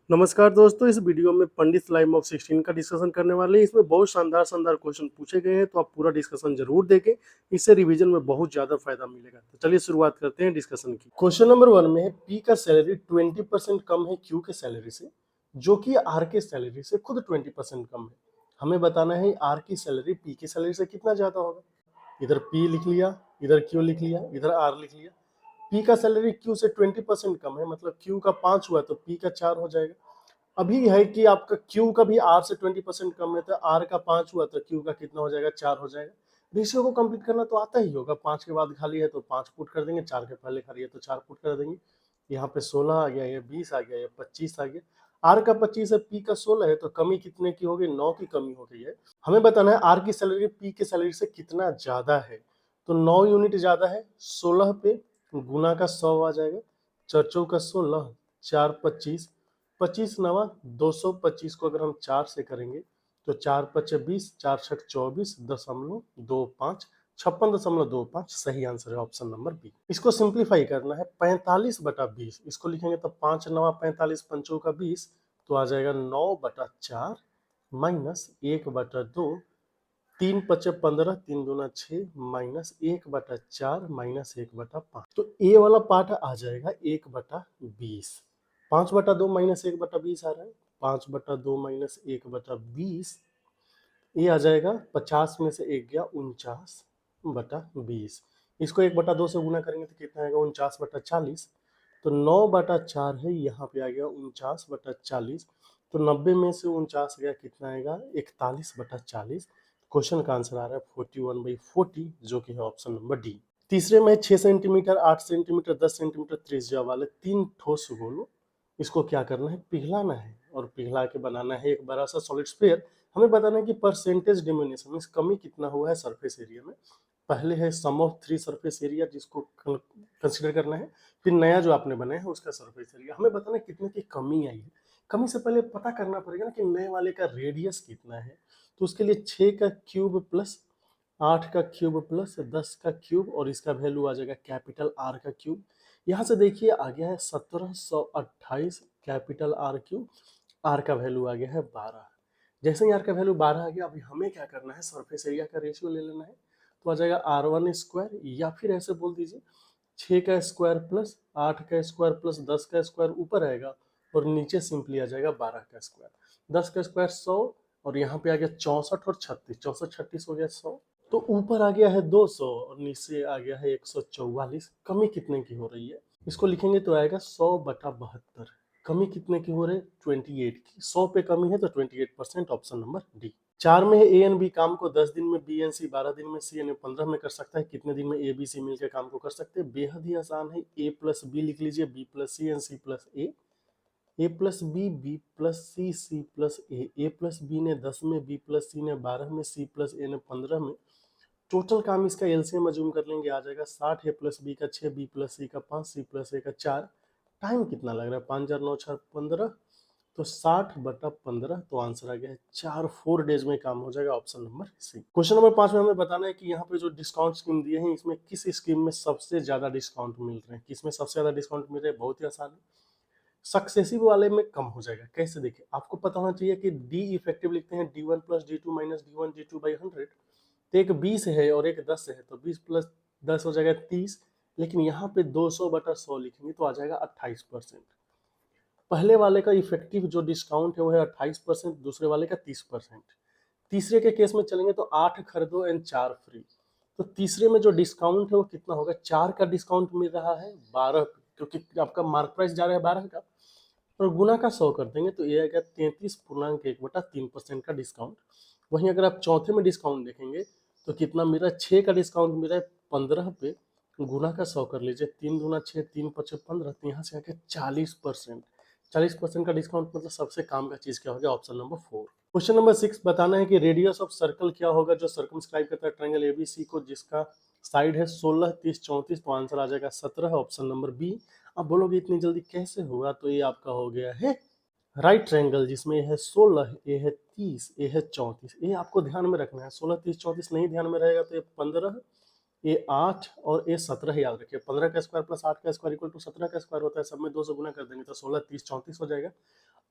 नमस्कार दोस्तों, इस वीडियो में पंडित लाइम ऑफ 16 का डिस्कशन करने वाले हैं। इसमें बहुत शानदार क्वेश्चन पूछे गए हैं, तो आप पूरा डिस्कशन जरूर देखें। इससे रिवीजन में बहुत ज्यादा फायदा मिलेगा। तो चलिए शुरुआत करते हैं डिस्कशन की। क्वेश्चन नंबर 1 में है पी का सैलरी 20% कम है क्यू के सैलरी से, जो कि आर के सैलरी से खुद 20% कम है। हमें बताना है आर की सैलरी पी की सैलरी से कितना ज्यादा होगा। इधर पी लिख लिया, इधर क्यू लिख लिया, इधर आर लिख लिया। पी का सैलरी क्यू से 20% कम है, मतलब क्यू का 5 हुआ तो पी का 4 हो जाएगा। अभी है कि आपका क्यू का भी आर से 20% कम है, तो आर का 5 हुआ तो क्यू का कितना हो जाएगा, 4 हो जाएगा। रेशियो को कंप्लीट करना तो आता ही होगा। 5 के बाद खाली है तो 5 पुट कर देंगे, 4 के पहले खाली है तो 4 पुट कर देंगे। यहाँ पे 16 आ गया, ये 20 आ गया, ये 25 आ गया। आर का 25 है, पी का 16 है, तो कमी कितने की होगी, 9 की कमी हो गई है। हमें बताना है आर की सैलरी पी की सैलरी से कितना ज्यादा है। तो 9 यूनिट ज्यादा है, 16 पे गुना का 100 आ जाएगा। 4 चौका 16, 4 25, 25 नवा 225 को अगर हम 4 से करेंगे तो 4 पचे 20, 4 छक 24.25, 56.25 सही आंसर है ऑप्शन नंबर बी। इसको सिंप्लीफाई करना है, 45/20 इसको लिखेंगे तो 5 नवा 45, 5 का 20, तो आ जाएगा 9/4 माइनस 1/2, 3 पचे 15, 3 दूना 6, माइनस 1/4 माइनस 1/5। तो ए वाला पार्ट आ जाएगा 1/20। 5/2 माइनस 1/20 आ रहा है, 5/2 माइनस 1/20। ये आ जाएगा 50 में से 1 गया 49/20। इसको 1/2 से गुना करेंगे तो कितना आएगा, 49/40। तो 9/4 है, यहाँ पे आ गया 49/40। तो 90 में से 49 गया, कितना आएगा, 41/40। क्वेश्चन का आंसर आ रहा है 41/40, जो कि है ऑप्शन नंबर डी। तीसरे में 6 सेंटीमीटर, 8 सेंटीमीटर, 10 सेंटीमीटर त्रिज्या वाले 3 ठोस गोलों, इसको क्या करना है, पिघलाना है। और पिघला के बनाना है एक बड़ा सा सॉलिड स्फीयर। हमें बताना है कि परसेंटेज डिमिनिशन मींस कमी कितना हुआ है सरफेस एरिया में। पहले है सम ऑफ 3 सरफेस एरिया, जिसको कंसीडर करना है। फिर नया जो आपने बनाया है उसका सरफेस एरिया। हमें बताना है कितने की कमी आई है। कमी से पहले पता करना पड़ेगा ना कि नए वाले का रेडियस कितना है। तो उसके लिए 6 का क्यूब प्लस 8 का क्यूब प्लस 10 का क्यूब, और इसका वैल्यू आ जाएगा कैपिटल आर का क्यूब। यहाँ से देखिए आ गया है 1728 कैपिटल आर क्यूब। आर का वैल्यू आ गया है 12। जैसे ही आर का वैल्यू 12 आ गया, अभी हमें क्या करना है, सरफेस एरिया का रेशियो ले लेना है। तो आ जाएगा r1 स्क्वायर, या फिर ऐसे बोल दीजिए 6 का स्क्वायर प्लस 8 का स्क्वायर प्लस 10 का स्क्वायर ऊपर आएगा, और नीचे सिंपली आ जाएगा 12 का स्क्वायर। 10 का स्क्वायर 100, और यहाँ पे आ गया 64 और 36, 64 36 हो गया 100। तो ऊपर आ गया है 200 और नीचे आ गया है 144। कमी कितने की हो रही है, इसको लिखेंगे तो आएगा 100/72। कमी कितने की हो रही है, 28 की। 100 पे कमी है तो 28%, ऑप्शन नंबर डी। 4 में है ए एंड बी काम को 10 दिन में, बी एंड सी 12 दिन में, सी एंड 15 में कर सकता है। कितने दिन में ए बी सी मिलकर काम को कर सकते हैं, बेहद ही आसान है। ए प्लस बी लिख लीजिए, B plus C and C plus A plus B, B plus C, C plus A plus B ने 10 में, बी प्लस सी ने 12 में, सी प्लस ए ने 15 में। टोटल काम इसका एलसीएम अज्यूम कर लेंगे, आ जाएगा 60, ए प्लस बी का 6, बी प्लस सी का 5, सी प्लस ए का 4। टाइम कितना लग रहा है, 5 4 9 6 15, तो 60/15। तो आंसर आ गया है 4 डेज में काम हो जाएगा, option number C. Question number 5 में हमें बताना है कि यहाँ पे जो डिस्काउंट स्कीम दिए हैं, इसमें किस स्कीम में सबसे ज्यादा डिस्काउंट मिल रहे हैं। किसमें सबसे ज्यादा डिस्काउंट मिल रहे हैं, बहुत ही आसान है। सक्सेसिव वाले में कम हो जाएगा। कैसे, देखिए आपको पता होना चाहिए कि डी इफेक्टिव लिखते हैं D1 plus D2 minus D1 G2/100। तो एक 20 है और एक 10 है, तो 20 प्लस 10 हो जाएगा 30। लेकिन यहाँ पे 200/100 लिखेंगे तो आ जाएगा 28%। पहले वाले का इफेक्टिव जो डिस्काउंट है वो है 28%, दूसरे वाले का 30%। तीसरे के केस में चलेंगे तो 8 खरीदो एंड 4 फ्री। तो तीसरे में जो डिस्काउंट है वो कितना होगा, 4 का डिस्काउंट मिल रहा है 12 पे, क्योंकि आपका मार्क प्राइस जा रहा है 12 का, और गुना का 100 कर देंगे तो ये आएगा 33.1/3% का डिस्काउंट। वहीं अगर आप चौथे में डिस्काउंट देखेंगे तो कितना मिल रहा है, 6 का डिस्काउंट मिल रहा है 15 पे, गुना का 100 कर लीजिए, 3 दूना 6, 3 पचे 15, तो यहाँ से आके 40%। 40% का डिस्काउंट, मतलब सबसे काम का चीज क्या हो गया, ऑप्शन नंबर 4। क्वेश्चन नंबर 6 बताना है कि रेडियस ऑफ सर्कल क्या होगा जो सर्कमस्क्राइब करता है ट्रायंगल एबीसी को, जिसका साइड है 16, 30, 34। तो आंसर आ जाएगा 17, ऑप्शन नंबर बी। अब बोलोगे इतनी जल्दी कैसे होगा, तो ये आपका हो गया है राइट ट्रायंगल, जिसमें ये है 16, ये है 30, ये है 34। ये आपको ध्यान में रखना है। 16 30 34 नहीं ध्यान में रहेगा तो ये 15, ये 8 और ये 17 याद रखिए। 15 का स्क्वायर प्लस 8 का स्क्वायर इक्वल टू 17 का स्क्वायर होता है। सब में 2 से गुना कर देंगे तो 16 30 34 हो जाएगा।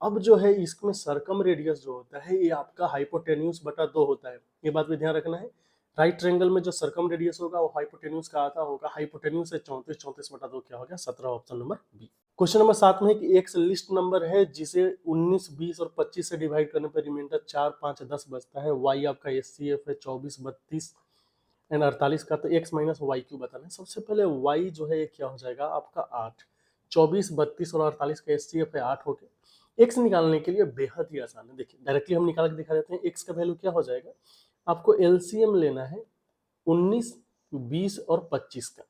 अब जो है इसमें सरकम रेडियस जो होता है ये आपका हाइपोटेन्यूज बटा 2 होता है, ये बात भी ध्यान रखना है। राइट ट्रायंगल में जो सरकम रेडियस होगा वो हाइपोटेन्यूज का आधा होगा, हाइपोटेन्यूज से 34, 34 बटा 2 क्या हो गया 17, option number B. Question number 7 में है कि एक लिस्ट नंबर है जिसे 19, 20 और 25 से डिवाइड करने पर रिमाइंडर 4, 5, 10 बचता है। y आपका एचसीएफ है 24, 32 एंड 48 का, तो x माइनस वाई क्यू बताना है। सबसे पहले y जो है ये क्या हो जाएगा आपका 8, 24, 32 और 48 का एचसीएफ है 8 हो गया। x निकालने के लिए बेहद ही आसान है, देखिए डायरेक्टली हम निकाल के दिखा देते हैं। x का वैल्यू क्या हो जाएगा, आपको एलसीएम लेना है 19, 20 और 25 का।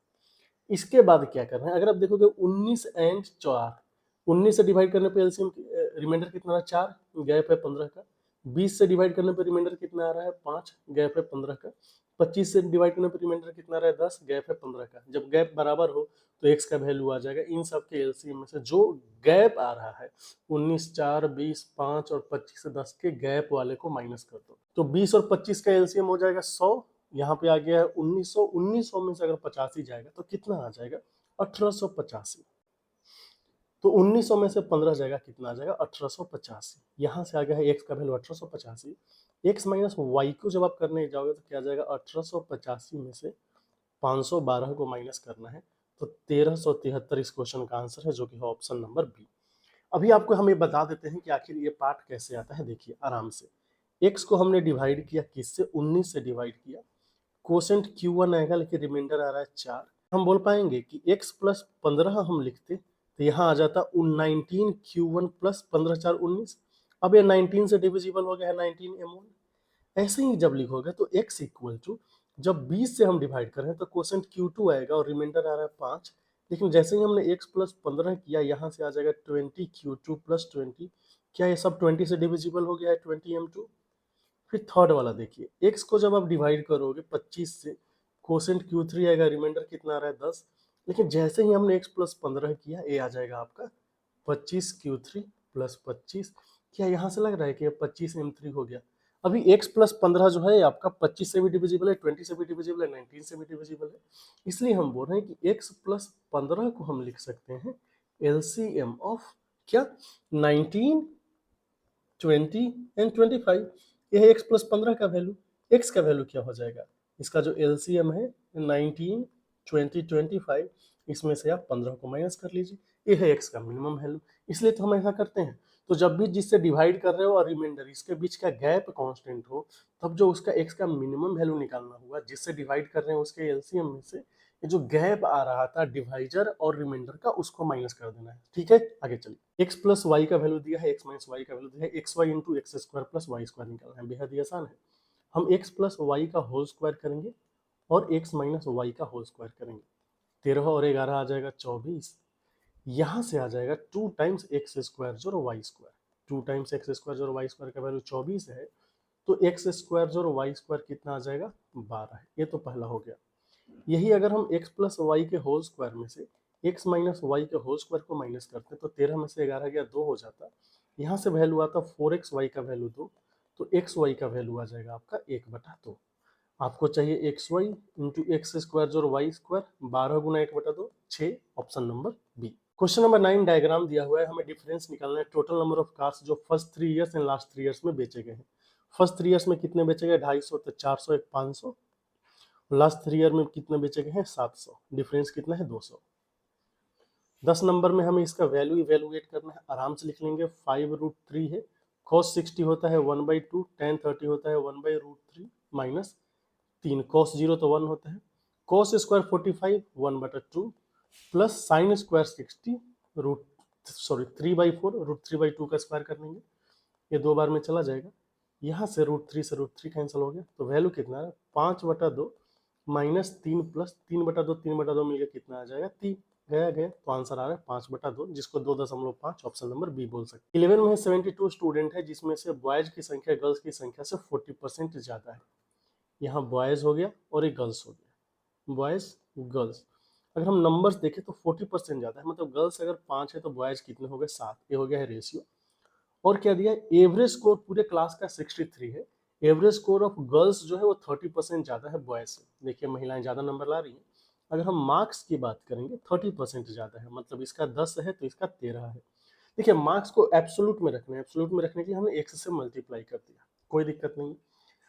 इसके बाद क्या करना है, अगर आप देखोगे 19 एंड 4, 19 से डिवाइड करने पे एलसीएम रिमाइंडर कितना रहा 4, गैप है 15 का। 20 से डिवाइड करने पे रिमाइंडर कितना आ रहा है 5, गैप है 15 का। 25 से डिवाइड करने पे रिमाइंडर कितना रहा है 10, गैप है 15 का। जब गैप बराबर हो तो x का वैल्यू आ जाएगा। इन सब के एलसीएम में से जो गैप आ रहा है 19, 4, 20, 5 और 25 से 10 के गैप वाले को माइनस कर दो, तो 20 और 25 का एलसीएम हो जाएगा 100। यहाँ पे आ गया है 1900, 1900 में से अगर 85 जाएगा तो कितना आ जाएगा 1885। तो 1900 में से 15 जाएगा, कितना आ जाएगा 1885। यहाँ से आ गया है x का वैल्यू 1885। x माइनस वाई को जब आप करने जाओगे तो क्या आ जाएगा 1885 में से 512 को माइनस करना है, तो 1373 इस क्वेश्चन का आंसर है, जो कि है ऑप्शन नंबर बी। अभी आपको हम ये बता देते हैं कि आखिर ये पार्ट कैसे आता है। देखिए आराम से, x को हमने डिवाइड किया किससे, 19 से डिवाइड किया। कोसेंट Q1 आएगा लेकिन रिमाइंडर आ रहा है 4। हम बोल पाएंगे कि x प्लस 15 हम लिखते तो यहाँ आ जाता 19 Q1 प्लस 15, 4, 19। अब ये 19 से डिविजिबल हो गया है 19 M1। ऐसे ही जब लिखोगे तो x इक्वल टू, जब 20 से हम डिवाइड करें तो कोसेंट Q2 आएगा और रिमाइंडर आ रहा है 5। लेकिन जैसे ही हमने x प्लस 15 किया यहाँ से आ जाएगा 20 Q2 प्लस 20। क्या ये सब 20 से डिविजिबल हो गया है 20 M2। फिर थर्ड वाला देखिए, x को जब आप डिवाइड करोगे 25 से, कोसेंट Q3 आएगा, रिमाइंडर कितना आ रहा है 10। लेकिन जैसे ही हमने x प्लस 15 किया, ये आ जाएगा आपका 25 Q3 प्लस 25। क्या यहाँ से लग रहा है कि 25 M3 हो गया। अभी x प्लस 15 जो है आपका 25 से भी डिविजिबल है, 20 से भी डिविजिबल है, 19 से भी डिविजिबल है। इसलिए हम बोल रहे हैं कि x प्लस 15 को हम लिख सकते हैं LCM ऑफ क्या 19, 20 एंड 25। यह है x प्लस 15 का वैल्यू। x का वैल्यू क्या हो जाएगा, इसका जो एलसीएम है 19, 20, 25, इसमें से आप 15 को माइनस कर लीजिए। ये है x का मिनिमम वैल्यू। इसलिए तो हम ऐसा करते हैं, तो जब भी जिससे डिवाइड कर रहे हो और रिमाइंडर इसके बीच का गैप कांस्टेंट हो, तब जो उसका x का मिनिमम वैल्यू निकालना होगा, जिससे डिवाइड कर रहे हैं उसके एलसीएम में से ये जो गैप आ रहा था डिवाइजर और रिमाइंडर का, उसको माइनस कर देना है। ठीक है, आगे चलिए। x प्लस वाई का वैल्यू दिया है, x माइनस वाई का वैल्यू दिया है, X Y into X square plus Y square निकालना है, बेहद ही आसान है। हम x प्लस वाई का होल स्क्वायर करेंगे और x माइनस वाई का होल स्क्वायर करेंगे। 13 और 11 आ जाएगा 24। यहाँ से आ जाएगा 2 टाइम्स एक्स स्क्वायर जोड़ Y square. 2 times X square जोड़ वाई स्क्वायर का वैल्यू 24 है, तो एक्स स्क्वायर जोड़ वाई स्क्वायर कितना आ जाएगा 12 है। ये तो पहला हो गया। यही अगर हम x प्लस वाई के होल स्क्वायर में से x माइनस वाई के होल स्क्वायर को माइनस करते हैं, तो 13 में से 11 गया 2 हो जाता। यहाँ से वैल्यू आता 4xy का वैल्यू 2, तो xy का वैल्यू आ जाएगा आपका 1/2। आपको चाहिए xy इंटू एक्स स्क्वायर जोड़ वाई स्क्वायर, 12 गुना 1/2, 6, option number B. Question number 9 diagram दिया हुआ है, हमें डिफरेंस निकालना है। टोटल नंबर ऑफ कार्स जो first 3 years and last 3 years में बेचे गए हैं। फर्स्ट 3 ईयर्स में कितने बेचे गए 250, तो 400, एक 500। लास्ट 3 ईयर में कितने बेचे गए हैं 700, डिफरेंस कितना है 200। 10 नंबर में हमें इसका वैल्यू इवेलुएट करना है, आराम से लिख लेंगे। 5√3 है, cos 60 होता है 1/2, tan 30 होता है 1/√3 माइनस 3, cos 0 तो 1 होता है, cos square 45 1/2 plus sine square 60 3/4, √3/2 का स्क्वायर कर लेंगे। ये 2 बार में चला जाएगा, यहाँ से √3 से √3 कैंसिल हो गया, तो वैल्यू कितना है 5/2 माइनस 3 प्लस 3/2, 3/2 मिलकर कितना आ जाएगा 3। गया गया, तो आंसर आ रहा है 5/2, जिसको 2.5 ऑप्शन नंबर बी बोल सकते हैं। 11 में 72 स्टूडेंट है, जिसमें से बॉयज की संख्या गर्ल्स की संख्या से 40% ज्यादा है। यहाँ बॉयज हो गया और एक गर्ल्स हो गया, बॉयज गर्ल्स। अगर हम नंबर्स देखें तो 40% ज्यादा है, मतलब गर्ल्स अगर 5 है तो बॉयज कितने हो गए 7, ये हो गया है रेशियो। और क्या दिया है, एवरेज स्कोर पूरे क्लास का 63 है। एवरेज स्कोर ऑफ गर्ल्स जो है वो 30% ज्यादा है बॉयज से। देखिए महिलाएं ज्यादा नंबर ला रही हैं। अगर हम मार्क्स की बात करेंगे 30% ज्यादा है, मतलब इसका 10 है तो इसका 13 है। देखिए मार्क्स को एब्सोल्यूट में रखना है, एब्सोल्यूट में रखने के लिए हमने x से मल्टीप्लाई कर दिया, कोई दिक्कत नहीं।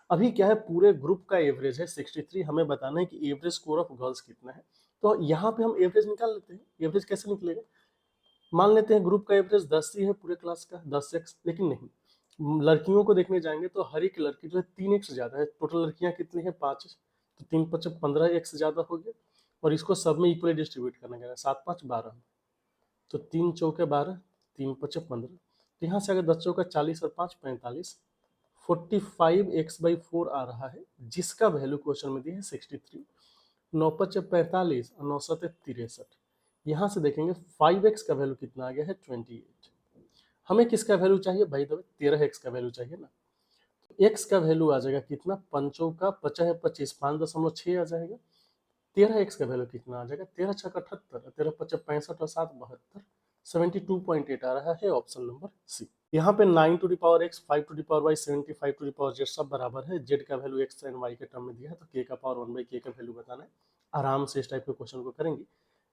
अभी क्या है, पूरे ग्रुप का एवरेज है 63, हमें बताना है कि एवरेज स्कोर ऑफ गर्ल्स कितना है। तो यहाँ पे हम एवरेज निकाल लेते हैं। एवरेज कैसे निकलेगा, मान लेते हैं ग्रुप का एवरेज 10 ही है पूरे क्लास का, 10x, लेकिन नहीं, लड़कियों को देखने जाएंगे तो हर एक लड़की जो है 3x ज्यादा है। टोटल लड़कियां कितनी है, 5, तो 3 5 15x ज्यादा हो गया, और इसको सब में इक्वली डिस्ट्रीब्यूट करना है, 7 5 12, तो 3 चौके 12, 3 5 15, तो यहाँ से अगर 10 चौका 40 और 5 45, 45x/4 आ रहा है, जिसका वैल्यू क्वेश्चन में दिया है 63। 9 5 45 और 9 7 63। यहाँ से देखेंगे 5x का वैल्यू कितना आ गया है, 28। हमें किसका वैल्यू चाहिए भाई, 13x का वैल्यू चाहिए ना। तो x का वैल्यू आ जाएगा कितना, 5 का 50 25, 5.6 आ जाएगा। 13x का वैल्यू कितना आ जाएगा, 13 6 78, 13 5 65 और 7 72, 72.8 आ रहा है, ऑप्शन नंबर सी। यहाँ पे 9 to the power x, 5 to the power y, 75 to the power z सब बराबर है। z का वैल्यू x एंड y के टर्म में दिया है, तो k का पावर 1/k का वैल्यू बताना है। आराम से इस टाइप के क्वेश्चन को करेंगे।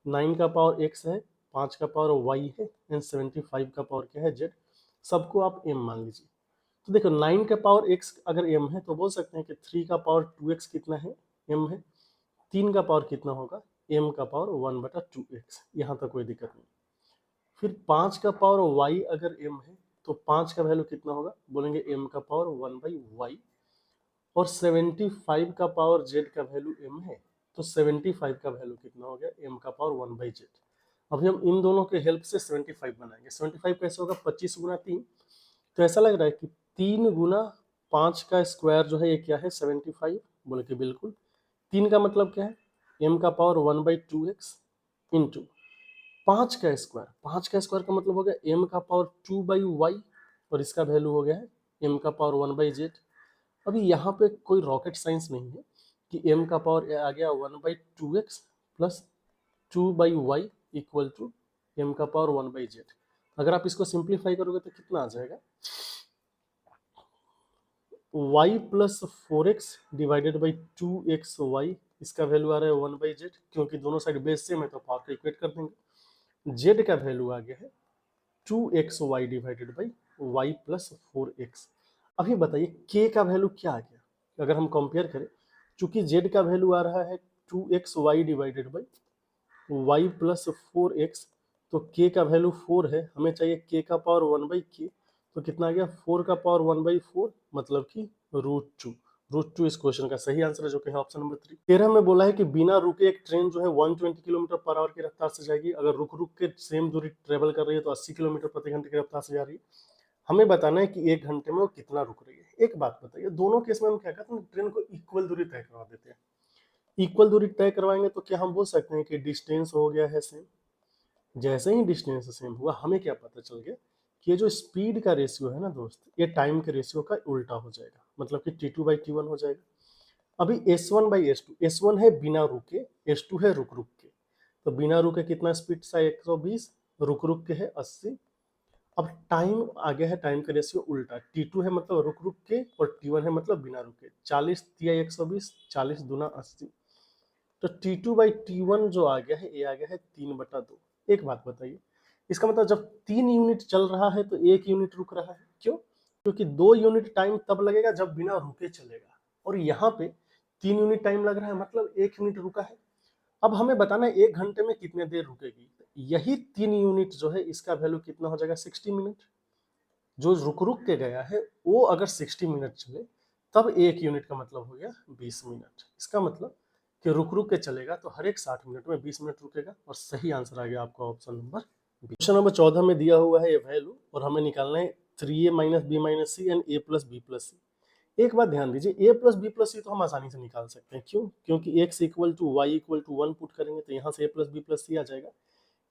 9 का पावर x है, 5 का पावर y है, एंड 75 का पावर क्या है, z। सबको आप m मान लीजिए। तो देखो 9 का पावर x अगर m है तो बोल सकते हैं कि 3 का पावर 2x कितना है, m है। 3 का पावर कितना होगा, m का पावर 1/2x, यहाँ तक कोई दिक्कत नहीं। फिर 5 का पावर y अगर m है तो 5 का वैल्यू कितना होगा, बोलेंगे m का पावर 1/y, और 75 का पावर z का वैल्यू m है, तो 75 का वैल्यू कितना हो गया, m का पावर 1/z। अभी हम इन दोनों के हेल्प से 75 बनाएंगे। 75 कैसे होगा, 25 गुना 3, तो ऐसा लग रहा है कि 3 गुना 5 का स्क्वायर जो है ये क्या है, 75, बोले कि बिल्कुल। 3 का मतलब क्या है, m का पावर 1/2x इंटू 5 का स्क्वायर। 5 का स्क्वायर का मतलब हो गया m का पावर 2/y, और इसका वैल्यू हो गया है m का पावर 1/z। अभी यहाँ पे कोई रॉकेट साइंस नहीं है कि m का पावर आ गया 1/2x plus 2/y equal to m का पावर 1/z। अगर आप इसको सिंप्लीफाई करोगे तो कितना आ जाएगा, y plus 4x divided by 2xy, इसका वैल्यू आ रहा है 1/z, क्योंकि दोनों साइड बेस सेम है तो पावर को इक्वेट कर देंगे। z का वैल्यू आ गया है 2xy divided by y plus 4x। अभी बताइए k का वैल्यू क्या आ गया, अगर हम कंपेयर करें, चूंकि z का वैल्यू आ रहा है 2xy divided by y plus 4x, तो k का वैल्यू 4 है, हमें चाहिए k का पावर 1/k, तो कितना आ गया, 4 का पावर 1/4, मतलब कि √2। √2 इस क्वेश्चन का सही आंसर है, जो कि है ऑप्शन नंबर 3। 13 में बोला है कि बिना रुके एक ट्रेन जो है 120 किलोमीटर पर आवर की रफ्तार से जाएगी। अगर रुक रुक के सेम दूरी ट्रेवल कर रही है तो 80 किलोमीटर प्रति घंटे की रफ्तार से जा रही है। हमें बताना है कि 1 घंटे में वो कितना रुक रही है। एक बात बताइए, दोनों केस में हम क्या करते हैं, ट्रेन को इक्वल दूरी तय करवा देते हैं। इक्वल दूरी तय करवाएंगे तो क्या हम बोल सकते हैं कि डिस्टेंस हो गया है सेम। जैसे ही डिस्टेंस सेम हुआ, हमें क्या पता चल गया कि ये जो स्पीड का रेशियो है ना दोस्त, ये टाइम के रेशियो का उल्टा हो जाएगा, मतलब कि t2/t1 हो जाएगा। अभी s1/s2, s1 है बिना रुके, s2 है रुक रुक के, तो बिना रुके कितना स्पीड था, 120, रुक रुक के है 80। अब टाइम आ गया है, टाइम का रेशियो उल्टा, t2 है मतलब रुक रुक के, और t1 है मतलब बिना रुके। 40 तिया 120, 40 दूना 80, तो t2/t1 जो आ गया है, ये आ गया है 3/2। एक बात बताइए, इसका मतलब जब 3 यूनिट चल रहा है तो 1 यूनिट रुक रहा है, क्यों, क्योंकि 2 यूनिट टाइम तब लगेगा जब बिना रुके चलेगा, और यहाँ पे 3 यूनिट टाइम लग रहा है, मतलब 1 यूनिट रुका है। अब हमें बताना है 1 घंटे में कितने देर रुकेगी, यही 3 यूनिट जो है इसका वैल्यू कितना हो जाएगा, 60 मिनट। जो रुक रुक के गया है वो अगर 60 मिनट चले, तब 1 यूनिट का मतलब हो गया 20 मिनट। इसका मतलब कि रुक रुक के चलेगा तो हर एक 60 मिनट में 20 मिनट रुकेगा, और सही आंसर आ गया आपका option number B. Question number 14 में दिया हुआ है ये वैल्यू, और हमें निकालना है 3a minus b minus c and a plus B plus c. एक बात ध्यान दीजिए, a plus B plus c तो हम आसानी से निकाल सकते हैं, क्यों, क्योंकि x equal to Y equal to 1 put करेंगे तो यहाँ से a plus B plus C आ जाएगा।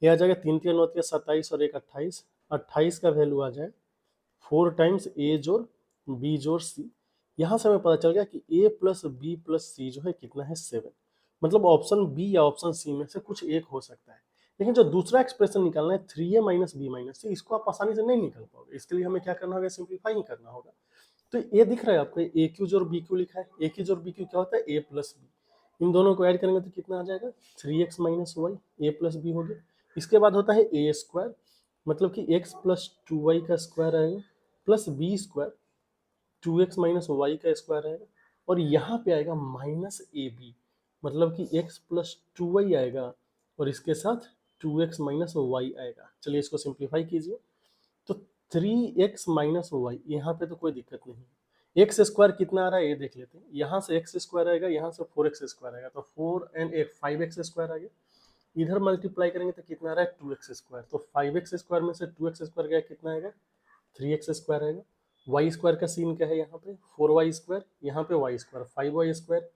ये आ जाएगा 3 3 9 27 और 1 28, 28 का वैल्यू आ जाए 4 टाइम्स ए जोड़ बी जोड़ सी। यहाँ से हमें पता चल गया कि ए प्लस बी प्लस सी जो है कितना है, 7। मतलब ऑप्शन बी या ऑप्शन सी में से कुछ एक हो सकता है। लेकिन जो दूसरा एक्सप्रेशन निकालना है 3a माइनस बी माइनस सी, इसको आप आसानी से नहीं निकाल पाओगे। इसके लिए हमें क्या करना होगा, सिंप्लीफाई ही करना होगा। तो ये दिख रहा है आपको, ए क्यू जोड़ बी क्यू लिखा है, ए क्यू जोड़ बी क्यू क्या होता है, ए प्लस बी। इन दोनों को ऐड करेंगे तो कितना आ जाएगा, 3x माइनस वाई, ए प्लस बी हो गया। इसके बाद होता है ए स्क्वायर, मतलब कि x प्लस 2y का स्क्वायर आएगा plus B square 2x minus Y का स्क्वायर आएगा और यहाँ पे आएगा माइनस ए बी, मतलब कि x प्लस 2y आएगा और इसके साथ 2x माइनस वाई आएगा। चलिए इसको सिंप्लीफाई कीजिए तो 3x माइनस वाई, यहाँ पे तो कोई दिक्कत नहीं है। एक्स स्क्वायर कितना आ रहा है ये देख लेते हैं। यहाँ से एक्स स्क्वायर आएगा, यहाँ से 4x स्क्वायर आएगा, तो 4 एंड 8 5x स्क्वायर आ गया। इधर मल्टीप्लाई करेंगे तो कितना आ रहा है 2x स्क्वायर, तो 5x स्क्वायर में से 2x स्क्वायर गया कितना आएगा 3x स्क्वायर आएगा। वाई स्क्वायर का सीन क्या है यहाँ पे 4y स्क्वायर, यहाँ पे y स्क्वायर 5y स्क्वायर,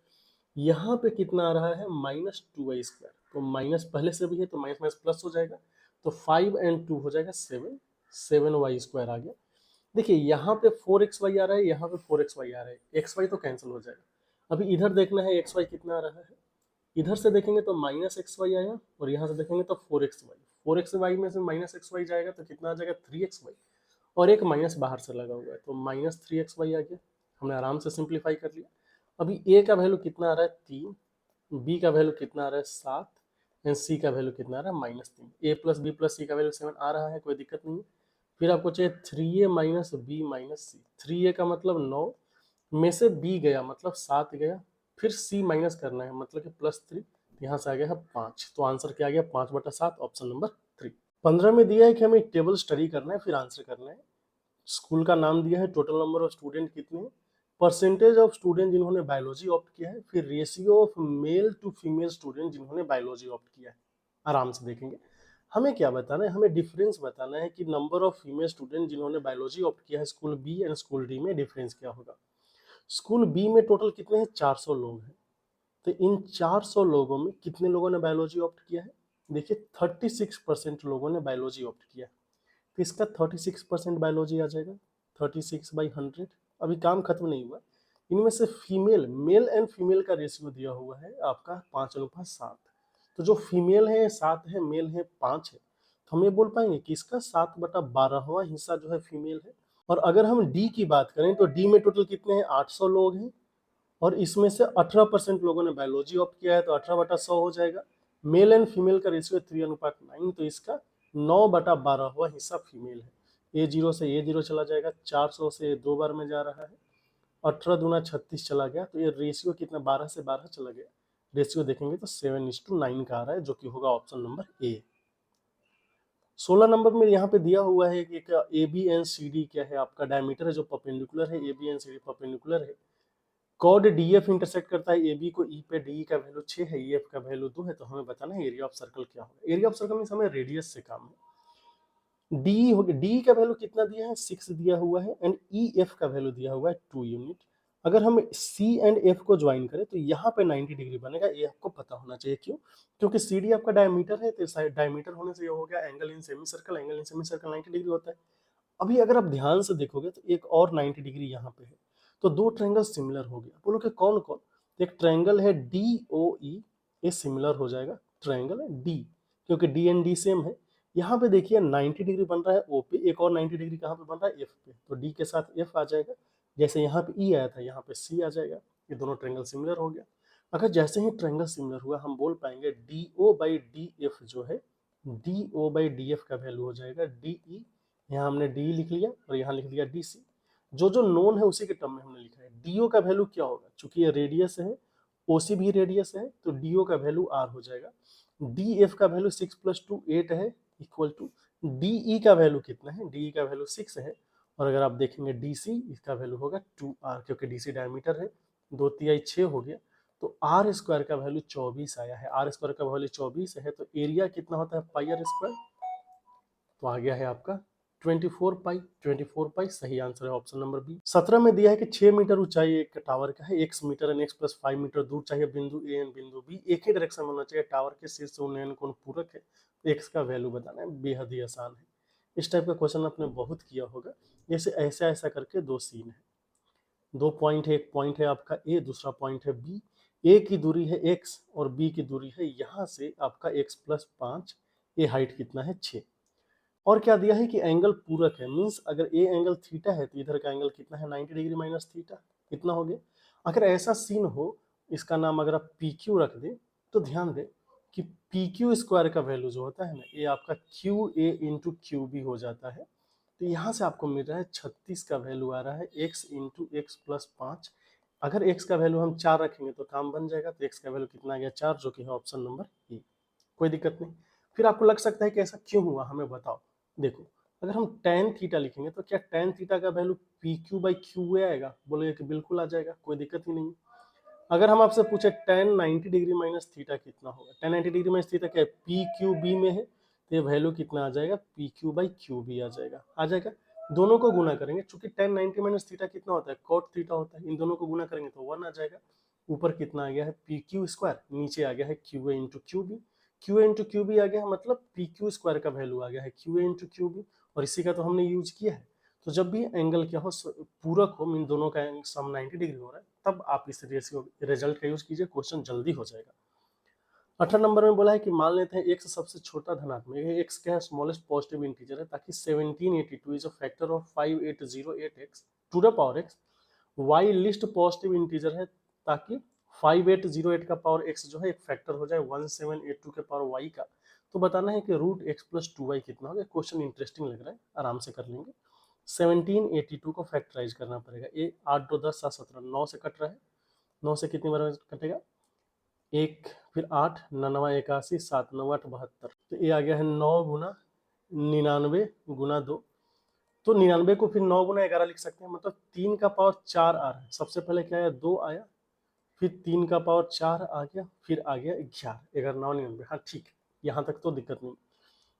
यहाँ पे कितना आ रहा है माइनस 2y स्क्वायर, तो माइनस पहले से भी है तो माइनस माइनस प्लस हो जाएगा, तो 5 एंड 2 हो जाएगा 7y स्क्वायर आ गया। देखिए यहाँ पे 4xy आ रहा है, यहाँ पे 4xy आ रहा है, xy तो कैंसिल हो जाएगा। अभी इधर देखना है xy कितना आ रहा है, इधर से देखेंगे तो माइनस xy आया और यहाँ से देखेंगे तो 4xy में से माइनस xy जाएगा तो कितना आ जाएगा 3xy और एक माइनस बाहर से लगा हुआ है तो माइनस 3xy आ गया। हमने आराम से सिंप्लीफाई कर लिया। अभी a का वैल्यू कितना आ रहा है 3, b का वैल्यू कितना आ रहा है 7 एंड c का वैल्यू कितना आ रहा है -3। a प्लस बी प्लस सी का वैल्यू 7 आ रहा है, कोई दिक्कत नहीं है। फिर आपको चाहिए 3a माइनस बी माइनस सी, 3a का मतलब 9 में से b गया मतलब 7 गया, फिर c माइनस करना है मतलब कि +3, यहाँ से आ गया है 5, तो आंसर क्या आ गया 5/7 ऑप्शन नंबर 3। 15 में दिया है कि हमें टेबल स्टडी करना है फिर आंसर करना है। स्कूल का नाम दिया है, टोटल नंबर ऑफ स्टूडेंट कितने हैं, परसेंटेज ऑफ स्टूडेंट जिन्होंने बायोलॉजी ऑप्ट किया है, फिर ratio of male to female student जिन्होंने बायोलॉजी ऑप्ट किया है। आराम से देखेंगे। हमें क्या बताना है, हमें डिफरेंस बताना है कि नंबर ऑफ फीमेल स्टूडेंट जिन्होंने बायोलॉजी ऑप्ट किया है school B and school D में डिफरेंस क्या होगा। स्कूल बी में टोटल कितने हैं 400 लोग हैं, तो इन 400 लोगों में कितने लोगों ने बायोलॉजी ऑप्ट किया है, देखिए 36% लोगों ने बायोलॉजी ऑप्ट किया है, तो इसका 36% बायोलॉजी आ जाएगा 36/100। अभी काम खत्म नहीं हुआ, इनमें से फीमेल मेल एंड फीमेल का रेशियो दिया हुआ है आपका 5:7, तो जो फीमेल है 7 है, मेल है 5 है, तो हम ये बोल पाएंगे कि इसका 7/12वां हिस्सा जो है फीमेल है। और अगर हम डी की बात करें तो डी में टोटल कितने हैं 800 लोग हैं और इसमें से 18% लोगों ने बायोलॉजी ऑप्ट किया है, तो 18/100 हो जाएगा। मेल एंड फीमेल का रेशियो 3:9, तो इसका 9/12वां हिस्सा फीमेल है। A0 से A0 चला जाएगा, 400 से 2 बार में जा रहा है, 18 दूना 36 चला गया, तो ये रेशियो कितना 12 से 12 चला गया। रेशियो देखेंगे तो 7:9 का आ रहा है, जो कि होगा ऑप्शन नंबर ए। 16 नंबर में यहाँ पे दिया हुआ है कि A B and C D क्या है, आपका डायमीटर है जो परपेंडिकुलर है, A B and C D perpendicular है। कॉर्ड डी एफ इंटरसेक्ट करता है ए बी को, ई पे डी का वैल्यू 6 है, ई एफ का वैल्यू 2 है, तो हमें बताना है एरिया ऑफ सर्कल क्या होगा। एरिया ऑफ सर्कल में हमें रेडियस से काम है। डी हो गया, डी का वैल्यू कितना दिया है 6 दिया हुआ है एंड ई एफ का वैल्यू दिया हुआ है 2 यूनिट। अगर हम सी एंड एफ को ज्वाइन करें तो यहाँ पे 90 डिग्री बनेगा, ये आपको पता होना चाहिए। क्यों, क्योंकि सी डी आपका डायमीटर है, तो डायमीटर होने से ये हो गया angle in semi circle, angle in semi circle 90 degree होता है। अभी अगर आप ध्यान से देखोगे तो एक और 90 डिग्री यहाँ पे है, तो दो ट्रायंगल सिमिलर हो गया। बोलो कि कौन कौन, एक ट्रायंगल है डी ओ ई, ये सिमिलर हो जाएगा ट्रायंगल डी, क्योंकि डी एंड डी सेम है। यहाँ पे देखिए 90 डिग्री बन रहा है ओ पे, एक और 90 डिग्री कहाँ पे बन रहा है एफ पे, तो डी के साथ एफ आ जाएगा, जैसे यहाँ पे ई आया था यहाँ पे सी आ जाएगा, ये दोनों ट्रायंगल सिमिलर हो गया। अगर जैसे ही ट्रायंगल सिमिलर हुआ हम बोल पाएंगे D O by D F जो है, D O by D F का वैल्यू हो जाएगा डी ई, यहाँ हमने डी लिख लिया और यहाँ लिख दिया डी सी, जो जो नोन है उसी के टर्म में हमने लिखा है। डीओ का वैल्यू क्या होगा, चूंकि ये रेडियस है, ओसी भी रेडियस है, तो डीओ का वैल्यू आर हो जाएगा। डी एफ का वैल्यू 6 + 2 8 है, इक्वल टू डीई का वैल्यू कितना है, डीई का वैल्यू 6 है, और अगर आप देखेंगे डीसी इसका वैल्यू होगा 2r, क्योंकि डीसी डायमीटर है, 2×3 6 हो गया, तो आर स्क्वायर का वैल्यू 24 आया है। आर स्क्वायर का वैल्यू 24 है, तो एरिया कितना होता है पाई आर स्क्वायर, तो आ गया है आपका 24 पाई सही आंसर है ऑप्शन नंबर बी। 17 में दिया है कि 6 मीटर ऊंचाई एक टावर का है, x metre and x plus 5 metre दूर चाहिए बिंदु ए एंड बिंदु बी, एक ही डायरेक्शन में होना चाहिए, टावर के शीर्ष से उन्नयन कोण पूरक है, x का वैल्यू बताना है, बेहद ही आसान है। इस टाइप का क्वेश्चन आपने बहुत किया होगा। जैसे ऐसा ऐसा करके दो सीन है, दो पॉइंट है, एक पॉइंट है आपका ए, दूसरा पॉइंट है बी, ए की दूरी है x और बी की दूरी है यहाँ से आपका x प्लस 5, ए हाइट कितना है 6, और क्या दिया है कि एंगल पूरक है, मींस अगर ए एंगल थीटा है तो इधर का एंगल कितना है 90 डिग्री माइनस थीटा, कितना हो गया। अगर ऐसा सीन हो, इसका नाम अगर आप पी क्यू रख दें, तो ध्यान दें कि पी क्यू स्क्वायर का वैल्यू जो होता है ना, ये आपका Q A into Q B हो जाता है। तो यहाँ से आपको मिल रहा है 36 का वैल्यू आ रहा है x इंटू एक्स प्लस 5। अगर x का वैल्यू हम 4 रखेंगे तो काम बन जाएगा। तो x का वैल्यू कितना आ गया 4, जो कि है ऑप्शन नंबर ए। कोई दिक्कत नहीं। फिर आपको लग सकता है कि ऐसा क्यों हुआ, हमें बताओ। देखो, अगर हम tan थीटा लिखेंगे तो क्या tan थीटा का value P q by Q A आएगा? बोलेगा कि बिल्कुल आ जाएगा, कोई दिक्कत ही नहीं। अगर हम आपसे पूछे tan 90 डिग्री माइनस थीटा कितना होगा? tan 90 डिग्री माइनस थीटा क्या है? पी क्यू बी में है, तो ये वैल्यू कितना आ जाएगा? P q by q B आ जाएगा। आ जाएगा। दोनों को गुना करेंगे, चूंकि tan 90 माइनस थीटा कितना होता है? cot थीटा होता है। इन दोनों को गुना करेंगे तो 1 आ जाएगा। ऊपर कितना आ गया है? पी क्यू स्क्वायर, नीचे आ गया है Q A into Q B. Q A into Q B आ गया है, मतलब पी क्यू स्क्वायर का वैल्यू आ गया है Q A into Q B. और इसी का तो हमने यूज किया है। तो जब भी एंगल क्या हो, पूरक हो, इन दोनों का सम 90 डिग्री हो रहा है, तब आप इस रेशियो रिजल्ट का यूज कीजिए, क्वेश्चन जल्दी हो जाएगा। 18 नंबर में बोला है कि मान लेते हैं x सबसे छोटा धनात्मक है। x क्या है? स्मॉलेस्ट पॉजिटिव इंटीजर है, ताकि 1782 is a factor of 5808x to the power x। y least positive integer है, ताकि 5808 का पावर x जो है एक फैक्टर हो जाए 1782 के पावर y का। तो बताना है कि रूट एक्स प्लस 2y कितना होगा। क्वेश्चन इंटरेस्टिंग लग रहा है, आराम से कर लेंगे। 1782 को फैक्टराइज करना पड़ेगा। ये 8 2 10 7 17, 9 से कट रहा है। 9 से कितनी बार कटेगा? एक, फिर 8, 9 81, 7 9 8 72। तो ये आ गया है 9 गुना 99 गुना 2। तो 99 को फिर 9 गुना 11 लिख सकते हैं, मतलब 3 का पावर 4 आ रहा है। सबसे पहले क्या आया? 2 आया, फिर 3 का पावर 4 आ गया, फिर आ गया 11, 11 9 99। हाँ ठीक है, यहाँ तक तो दिक्कत नहीं।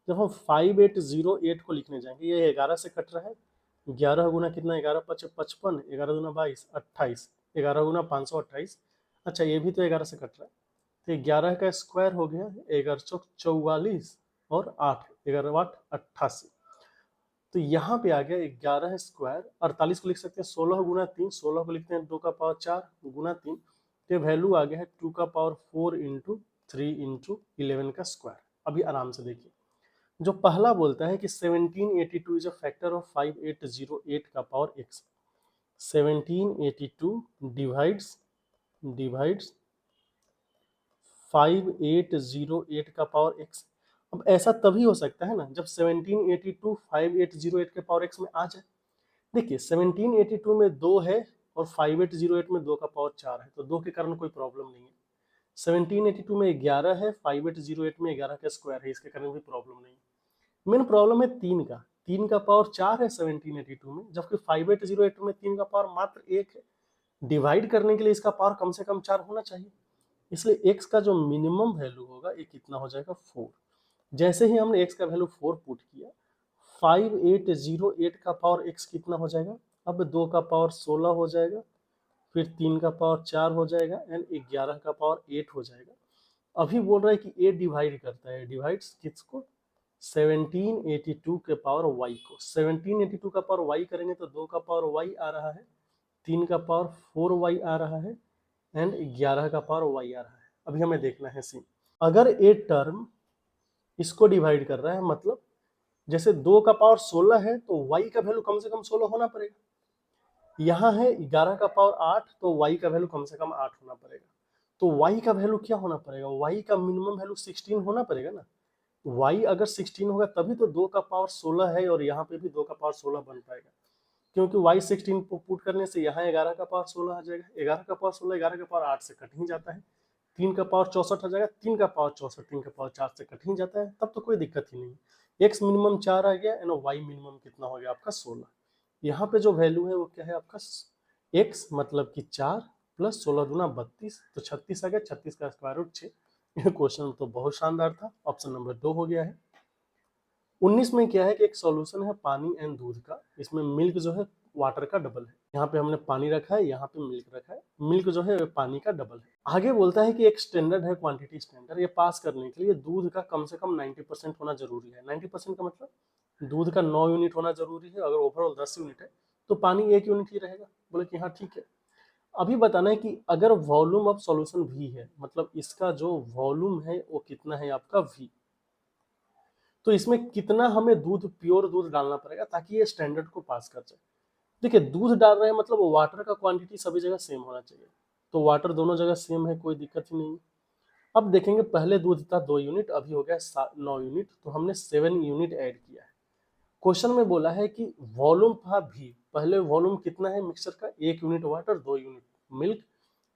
जब हम 5808 को लिखने जाएंगे, ये 11 से कट रहा है। 11 गुना कितना? 11 5 55, 11 गुना 22 28, 11 गुना 528। अच्छा, ये भी तो 11 से कट रहा है। तो 11 का स्क्वायर हो गया 11 चौक 44 और 8, 11 8 88। तो यहाँ पे आ गया 11 स्क्वायर। 48 को लिख सकते हैं 16 गुना 3, 16 को लिखते हैं 2 का पावर 4 गुना 3। तो वैल्यू आ गया है 2 का पावर 4 इंटू 3 इंटू 11 का स्क्वायर। अभी आराम से देखिए, जो पहला बोलता है कि 1782 इज अ फैक्टर ऑफ 5808 का पावर x। 1782 डिवाइड्स डिवाइड्स 5808 का पावर x। अब ऐसा तभी हो सकता है ना जब 1782 5808 के पावर x में आ जाए। देखिए 1782 में 2 है और 5808 में 2 का पावर 4 है, तो 2 के कारण कोई प्रॉब्लम नहीं है। 1782 में 11 है, 5808 में 11 का स्क्वायर है, इसके कारण भी प्रॉब्लम नहीं है। मेन प्रॉब्लम है 3 का। 3 का पावर 4 है 1782 में, जबकि 5808 में 3 का पावर मात्र 1 है। डिवाइड करने के लिए इसका पावर कम से कम 4 होना चाहिए। इसलिए x का जो मिनिमम वैल्यू होगा ये कितना हो जाएगा? 4। जैसे ही हमने x का वैल्यू 4 पुट किया, 5808 का पावर x कितना हो जाएगा? अब 2 का पावर 16 हो जाएगा, फिर 3 का पावर 4 हो जाएगा एंड 11 का पावर 8 हो जाएगा। अभी बोल रहा है कि a डिवाइड करता है, डिवाइड्स किसको? 1782 के पावर y को। 1782 का पावर y करेंगे तो 2 का पावर y आ रहा है, 3 का पावर 4y आ रहा है एंड 11 का पावर y आ रहा है। अभी हमें देखना है सीन। अगर ए टर्म इसको डिवाइड कर रहा है, मतलब जैसे 2 का पावर 16 है तो y का वैल्यू कम से कम 16 होना पड़ेगा। यहाँ है 11 का पावर 8, तो y का वैल्यू कम से कम 8 होना पड़ेगा। तो y का वैल्यू क्या होना पड़ेगा? y का मिनिमम वैल्यू 16 होना पड़ेगा ना। y अगर 16 होगा तभी तो 2 का पावर 16 है और यहाँ पे भी 2 का पावर 16 बन पाएगा, क्योंकि y 16 को पुट करने से यहाँ 11 का पावर 16 आ जाएगा। 11 का पावर 16, 11 का पावर 8 से कट ही जाता है। 3 का पावर 64 आ जाएगा, 3 का पावर 64, 3 का पावर 4 से कट ही जाता है, तब तो कोई दिक्कत ही नहीं। x मिनिमम 4 आ गया एंड y मिनिमम कितना हो गया आपका? 16। यहाँ पे जो वैल्यू है वो क्या है आपका? x मतलब कि 4 प्लस 16 दूना 32, तो 36 आ गया। 36 का स्क्वायर रूट 6। ये क्वेश्चन तो बहुत शानदार था। ऑप्शन नंबर 2 हो गया है। 19 में क्या है कि एक सॉल्यूशन है पानी एंड दूध का। इसमें मिल्क जो है वाटर का डबल है। यहाँ पे हमने पानी रखा है, यहाँ पे मिल्क रखा है। मिल्क जो है पानी का डबल है। आगे बोलता है कि एक स्टैंडर्ड है, क्वांटिटी स्टैंडर्ड। ये पास करने के लिए दूध का कम से कम 90% होना जरूरी है। 90% का मतलब दूध का 9 यूनिट होना जरूरी है। अगर ओवरऑल 10 यूनिट है तो पानी 1 यूनिट ही रहेगा। बोले कि हाँ ठीक है। अभी बताना है कि अगर वॉल्यूम ऑफ सॉल्यूशन v है, मतलब इसका जो वॉल्यूम है वो कितना है आपका v, तो इसमें कितना हमें दूध, प्योर दूध डालना पड़ेगा ताकि ये स्टैंडर्ड को पास कर जाए। देखिए दूध डाल रहे हैं मतलब वाटर का क्वांटिटी सभी जगह सेम होना चाहिए, तो वाटर दोनों जगह सेम है, कोई दिक्कत ही नहीं। अब देखेंगे पहले दूध था 2 यूनिट, अभी हो गया 9 यूनिट, तो हमने 7 यूनिट ऐड किया है। क्वेश्चन में बोला है कि वॉल्यूम था भी, पहले वॉल्यूम कितना है मिक्सचर का, 1 यूनिट वाटर 2 यूनिट मिल्क,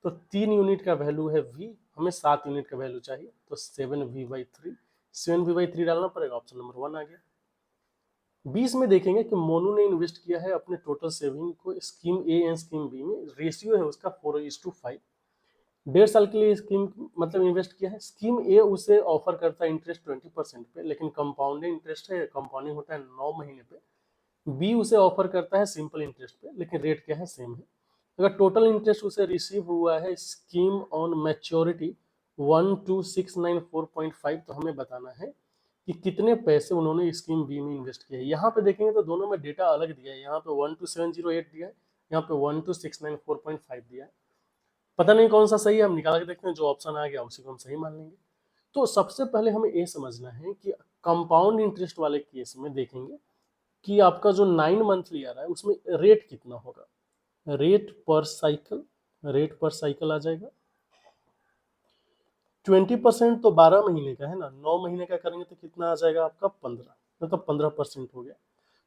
तो 3 यूनिट का वैल्यू है वी, हमें 7 यूनिट का वैल्यू चाहिए, तो 7v/3, 7v/3 डालना पड़ेगा, ऑप्शन नंबर 1 आ गया। 20 में देखेंगे कि मोनू ने इन्वेस्ट किया है अपने टोटल सेविंग को scheme A and scheme B में, रेशियो है उसका 4:5, 1.5 साल के लिए स्कीम मतलब इन्वेस्ट किया है। स्कीम ए उसे ऑफर करता है इंटरेस्ट 20% पे, लेकिन कंपाउंडेड इंटरेस्ट है, कंपाउंडिंग होता है 9 महीने पे। बी उसे ऑफर करता है सिंपल इंटरेस्ट पे, लेकिन रेट क्या है, सेम है। अगर टोटल इंटरेस्ट उसे रिसीव हुआ है स्कीम ऑन मैच्योरिटी 12694.5, तो हमें बताना है कि कितने पैसे उन्होंने स्कीम बी में इन्वेस्ट किया है। यहाँ पे देखेंगे तो दोनों में डेटा अलग दिया है, यहाँ पे 12708 दिया है, यहाँ पे 12694.5 दिया है। पता नहीं कौन सा सही है, हम निकाल के देखते हैं, जो ऑप्शन आ गया उसी को हम सही मान लेंगे। तो सबसे पहले हमें ये समझना है कि कंपाउंड इंटरेस्ट वाले केस में देखेंगे कि आपका जो 9 मंथली आ रहा है उसमें रेट कितना होगा, रेट पर साइकिल, रेट पर साइकिल आ जाएगा 20%, तो 12 महीने का है ना, 9 महीने का करेंगे तो कितना आ जाएगा आपका 15, मतलब 15% हो गया,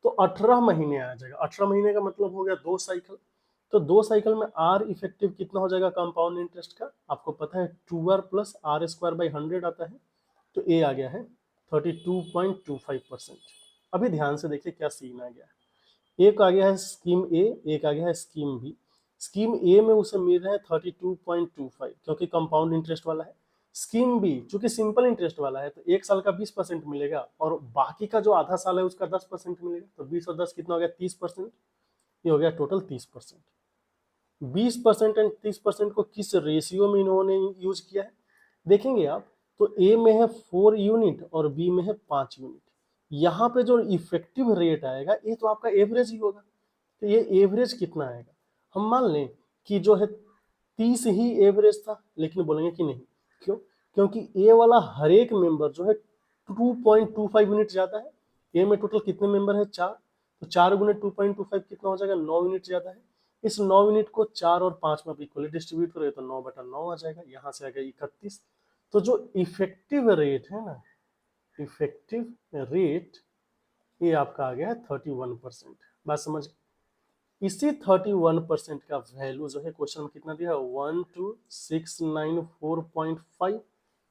तो 18 महीने आ जाएगा। 18 महीने का मतलब हो गया 2 साइकिल, तो 2 साइकिल में आर इफेक्टिव कितना हो जाएगा कंपाउंड इंटरेस्ट का, आपको पता है 2r प्लस r² आता है, तो ए आ गया है 32.25%। अभी ध्यान से देखिए क्या सीन आ गया है, एक आ गया है स्कीम ए, एक आ गया है स्कीम बी। स्कीम ए में उसे मिल रहा है 32.25 क्योंकि कंपाउंड इंटरेस्ट वाला है। स्कीम बी चूंकि सिंपल इंटरेस्ट वाला है तो 1 साल का 20% मिलेगा, और बाकी का जो आधा साल है उसका 10% मिलेगा, तो 20 और 10 कितना हो गया 30%, ये हो गया टोटल 30%। 20% एंड 30% को किस रेशियो में इन्होंने यूज किया है देखेंगे आप, तो ए में है 4 यूनिट और बी में है 5 यूनिट। यहाँ पे जो इफेक्टिव रेट आएगा ये तो आपका एवरेज ही होगा, तो ये एवरेज कितना आएगा, हम मान लें कि जो है 30 ही एवरेज था, लेकिन बोलेंगे कि नहीं, क्यों, क्योंकि ए वाला हर एक मेंबर जो है 2.25 यूनिट ज्यादा है। ए में टोटल कितने मेंबर है 4, तो 4 गुने 2.25 कितना हो जाएगा 9 यूनिट ज्यादा है। इस 9 यूनिट को 4 और 5 में इक्वली डिस्ट्रीब्यूट करें तो 9/9 आ जाएगा, यहाँ से आ गया 31। तो जो इफेक्टिव रेट है ना, इफेक्टिव रेट ये आपका आ गया है 31%। बात समझ, इसी 31% का वैल्यू जो है क्वेश्चन में कितना दिया है 12694.5,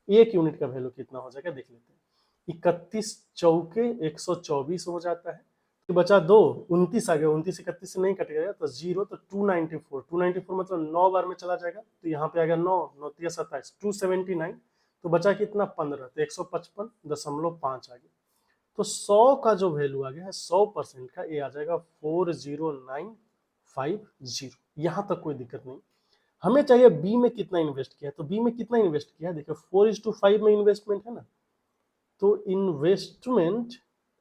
एक यूनिट का वैल्यू कितना हो जाएगा देख लेते हैं। 31 चौके 124 हो जाता है, तो बचा 2, 29 आ गया, 29 31 से नहीं कटेगा तो 0, तो 294, 294 मतलब 9 बार में चला जाएगा, तो यहाँ पे आ गया 9, 9 3 27, 279, तो बचा कितना 15, तो 155.5 आ गया। तो 100 का जो वैल्यू आ गया है 100% का, ये आ जाएगा 40950। यहाँ तक कोई दिक्कत नहीं। हमें चाहिए बी में कितना इन्वेस्ट किया है, तो बी में कितना इन्वेस्ट किया है देखिए 4:5 में इन्वेस्टमेंट है ना, तो investment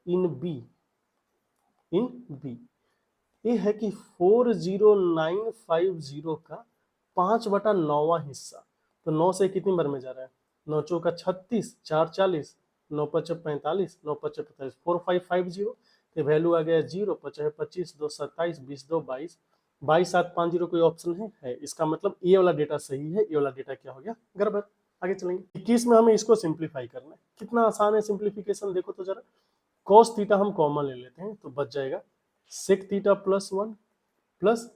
in B, in B ये है कि 40950 का 5/9 हिस्सा, तो 9 से कितनी बार में जा रहा है, 9 चौका 36, 4 40, 9 पचे 45, 9 पचे 45, 4550, तो वैल्यू आ गया 0, 50 25, 2 27, 20 2 22, 22 7 50 कोई ऑप्शन है, इसका मतलब ये वाला डेटा सही है, ये वाला डेटा क्या हो गया गड़बड़। आगे चलेंगे, 21 में हमें इसको सिंप्लीफाई करना है, कितना आसान है सिंप्लीफिकेशन, देखो तो जरा, cos थीटा हम कॉमन ले लेते हैं तो बच जाएगा sec theta +1 plus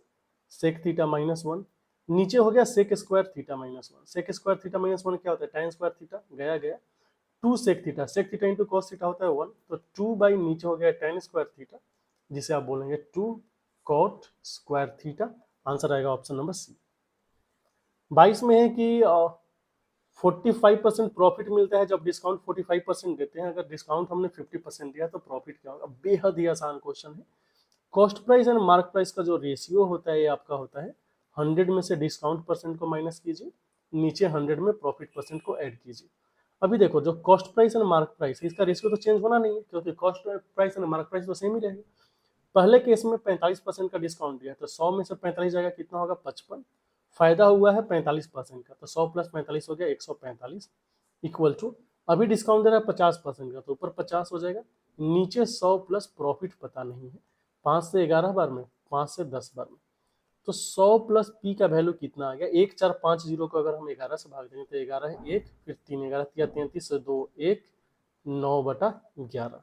sec theta -1, नीचे हो गया sec square theta -1, sec square theta -1 क्या होता है tan स्क्वायर थीटा, गया गया 2 sec theta into cos theta होता है 1, तो 2 बाई नीचे हो गया tan स्क्वायर थीटा, जिसे आप बोलेंगे 2 cot स्क्वायर थीटा, आंसर आएगा ऑप्शन नंबर सी। 22 में है कि 45% प्रॉफिट मिलता है जब डिस्काउंट 45% देते हैं, अगर डिस्काउंट हमने 50% दिया तो प्रॉफिट क्या होगा, बेहद ही आसान क्वेश्चन है। Cost price and mark price का जो रेशियो होता है ये आपका होता है 100 में से डिस्काउंट परसेंट को माइनस कीजिए, नीचे 100 में प्रॉफिट परसेंट को ऐड कीजिए। अभी देखो जो cost price and mark price इसका रेशियो तो चेंज होना नहीं है, क्योंकि cost price and mark price तो सेम ही रहेगा। पहले केस में 45% का डिस्काउंट दिया तो 100 में से 45 जाएगा, कितना होगा 55, फायदा हुआ है 45% का, तो 100 + 45 हो गया 145, इक्वल टू अभी डिस्काउंट दे रहा है 50% का, तो ऊपर 50 हो जाएगा, नीचे 100 प्लस प्रॉफिट पता नहीं है, 5 से 11 बार में, 5 से 10 बार में, तो 100 प्लस पी का वैल्यू कितना आ गया, 1450 को अगर हम 11 से भाग देंगे तो 11 है 1, फिर 3 11 तिया 33 2 1 9/11।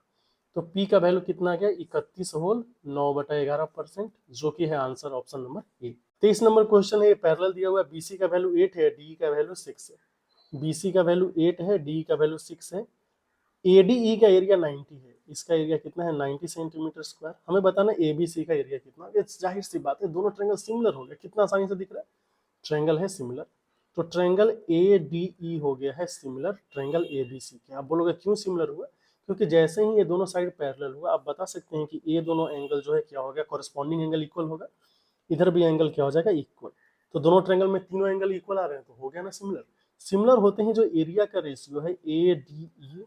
तो पी का वैल्यू कितना आ गया 31 होल 9/11%, जो कि है answer option number A. 23 number question है, पैरेलल दिया हुआ है, बीसी का वैल्यू 8 है, डी का वैल्यू 6 है। बीसी का वैल्यू 8 है, डी का वैल्यू 6 है, एडीई का एरिया 90 है, इसका एरिया कितना है 90 सेंटीमीटर स्क्वायर। हमें बताना एबीसी का एरिया कितना। ये जाहिर सी बात है, दोनों ट्रायंगल सिमिलर हो गया, कितना आसानी से दिख रहा है, ट्रायंगल है सिमिलर। तो ट्रायंगल एडीई हो गया है सिमिलर ट्रायंगल एबीसी के। आप बोलोगे क्यों सिमिलर हुआ, क्योंकि जैसे ही ये दोनों साइड पैरेलल हुआ आप बता सकते हैं कि ये दोनों एंगल जो है क्या हो गया, कॉरेस्पॉन्डिंग एंगल इक्वल होगा, इधर भी एंगल क्या हो जाएगा इक्वल। तो दोनों ट्रायंगल में तीनों एंगल इक्वल आ रहे हैं, तो हो गया ना सिमिलर। सिमिलर होते हैं जो एरिया का रेशियो है एडीई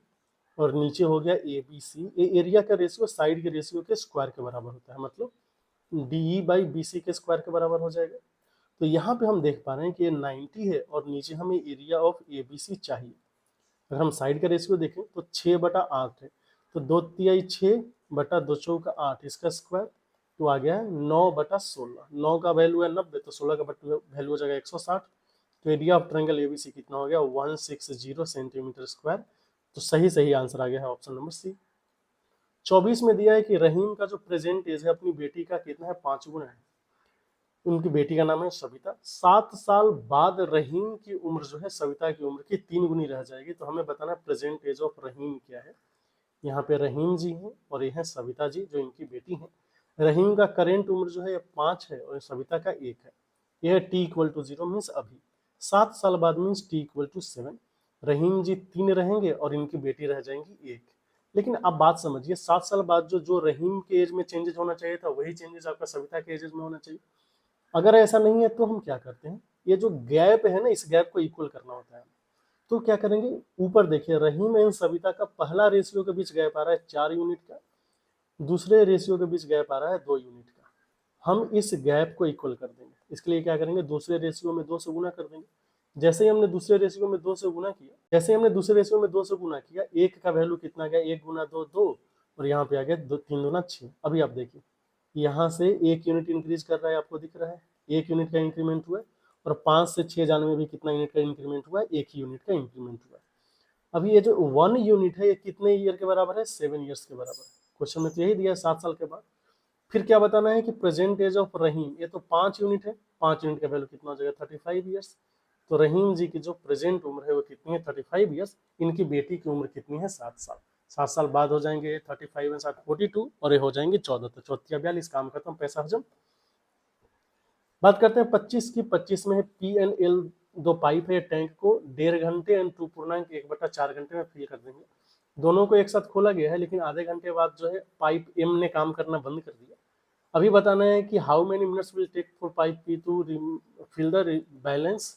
और नीचे हो गया एबीसी, ये एरिया का रेशियो साइड के रेशियो के स्क्वायर के बराबर होता है, मतलब डीई बाई बीसी के स्क्वायर के बराबर हो जाएगा। तो यहाँ पे हम देख पा रहे हैं कि ये 90 है और नीचे हमें एरिया ऑफ एबीसी चाहिए। अगर हम साइड का रेशियो देखें तो 6/8 है, तो 2 तिहाई 6 बटा 2 चौका 8, इसका स्क्वायर तो आ गया है 9/16। 9 का वैल्यू है 90, तो 16 का वैल्यू हो जाएगा 160। तो एरिया ऑफ ट्रायंगल एबीसी कितना हो गया 160 सेंटीमीटर स्क्वायर। तो सही आंसर आ गया है ऑप्शन नंबर सी। 24 में दिया है कि रहीम का जो प्रेजेंट एज है अपनी बेटी का कितना है 5 गुना है। उनकी बेटी का नाम है सविता। 7 साल बाद रहीम की उम्र जो है सविता की उम्र की 3 गुनी रह जाएगी। तो हमें बताना प्रेजेंट एज ऑफ रहीम क्या है। यहाँ पे रहीम जी हैं और ये है सविता जी जो इनकी बेटी हैं। रहीम का करेंट उम्र जो है 5 है और सविता का 1 है। यह t = 0 मीन्स अभी। 7 साल बाद मीन्स t = 7। रहीम जी 3 रहेंगे और इनकी बेटी रह जाएंगी 1। लेकिन आप बात समझिए, 7 साल बाद जो रहीम के एज में चेंजेस होना चाहिए था वही चेंजेस आपका सविता के एज में होना चाहिए। अगर ऐसा नहीं है तो हम क्या करते हैं, ये जो गैप है ना, इस गैप को इक्वल करना होता है। तो क्या करेंगे, ऊपर देखिए रहीम एंड सविता का पहला रेशियो के बीच गैप आ रहा है 4 यूनिट का, दूसरे रेशियो के बीच गैप आ रहा है 2 यूनिट का। हम इस गैप को इक्वल कर देंगे। इसके लिए क्या करेंगे, दूसरे रेशियो में 2 से गुना कर देंगे। जैसे ही हमने दूसरे रेशियो में 2 से गुना किया, 1 का वैल्यू कितना गया, 1 गुना 2 2, और यहाँ पे आ गया 3 दूना 6। अभी आप देखिए यहाँ से 1 यूनिट इंक्रीज कर रहा है, आपको दिख रहा है 1 यूनिट का इंक्रीमेंट हुआ है, और 5 से 6 जाने में भी कितना यूनिट का इंक्रीमेंट हुआ है, 1 यूनिट का इंक्रीमेंट हुआ है। अभी ये जो 1 यूनिट है ये कितने ईयर के बराबर है, 7 ईयर्स के बराबर है। क्वेश्चन में तो यही दिया है 7 साल के बाद। फिर क्या बताना है कि प्रेजेंट एज ऑफ रहीम, ये तो 5 यूनिट है, 5 यूनिट का वैल्यू कितना हो जाएगा 35 ईयर्स। तो रहीम जी की जो प्रेजेंट उम्र है वो कितनी है 35 ईयर्स। इनकी बेटी की उम्र कितनी है 7 साल। 7 साल बाद हो जाएंगे 35 एंड 7 42, और ये हो जाएंगे 14, तो 14 42, काम खत्म, पैसा हजम। बात करते हैं 25 की। 25 में है पी एंड एल, 2 पाइप है, टैंक को 1.5 घंटे एंड 2.1/4 घंटे में फिल कर देंगे। दोनों को एक साथ खोला गया है, लेकिन आधे घंटे बाद जो है पाइप एम ने काम करना बंद कर दिया। अभी बताना है कि how many minutes will take for pipe P to fill the balance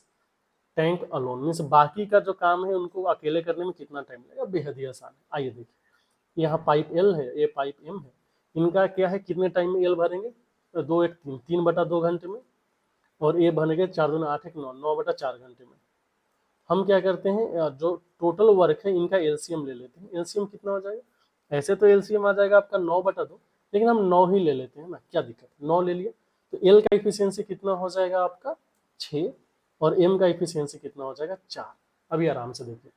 tank alone, means बाकी का जो काम है उनको अकेले करने में कितना टाइम लगेगा। बेहद ही आसान है। आइए देखिए, यहाँ पाइप एल है, ये पाइप एम है, इनका क्या है, कितने टाइम में एल भरेंगे, 2 1 3, 3/2 घंटे में, और ए भरेंगे 4 दूना 8 1 9, 9/4 घंटे में। हम क्या करते हैं, जो टोटल वर्क है इनका एलसीएम ले लेते हैं। एलसीएम कितना हो जाएगा, ऐसे तो एलसीएम आ जाएगा आपका 9/2, लेकिन हम 9 ही ले लेते हैं ना, क्या दिक्कत, 9 ले लिया। तो एल का इफिशियंसी कितना हो जाएगा आपका 6, और एम का इफिशियंसी कितना हो जाएगा 4। अभी आराम से देखिए,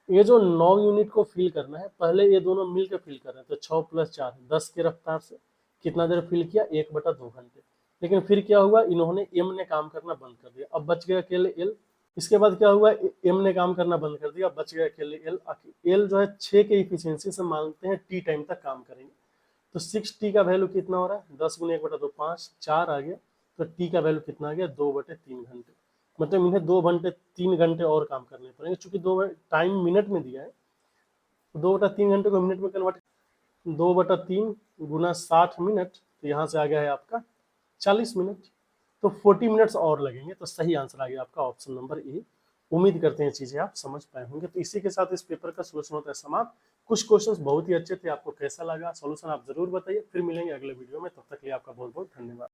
ये जो 9 यूनिट को फिल करना है, पहले ये दोनों मिलकर फिल कर रहे हैं, तो 6 + 4 10 की रफ्तार से कितना देर फिल किया, 1/2 घंटे। लेकिन फिर क्या हुआ, इन्होंने एम ने काम करना बंद कर दिया, अब बच गया अकेले एल। इसके बाद क्या हुआ, एम ने काम करना बंद कर दिया, बच गया अकेले एल। एल जो है 6 के इफिशियंसी से मानते हैं टी टाइम तक काम करेंगे। तो 6t का वैल्यू कितना हो रहा है, 10 × 1/2 5, 4 आ गया। तो टी का वैल्यू कितना आ गया 2/3 घंटे। मतलब इन्हें 2 घंटे 3 घंटे और काम करने पड़ेंगे, चूंकि 2 टाइम मिनट में दिया है, 2/3 घंटे को मिनट में कन्वर्ट, 2/3 × 60 मिनट, तो यहाँ से आ गया है आपका 40 मिनट। तो 40 मिनट्स और लगेंगे। तो सही आंसर आ गया आपका ऑप्शन नंबर ए। उम्मीद करते हैं चीजें आप समझ पाए होंगे। तो इसी के साथ इस पेपर का सोल्यूशन होता है समाप्त। कुछ क्वेश्चंस बहुत ही अच्छे थे, आपको कैसा लगा, सोल्यूशन आप जरूर बताइए। फिर मिलेंगे अगले वीडियो में, तब तक के लिए आपका बहुत बहुत धन्यवाद।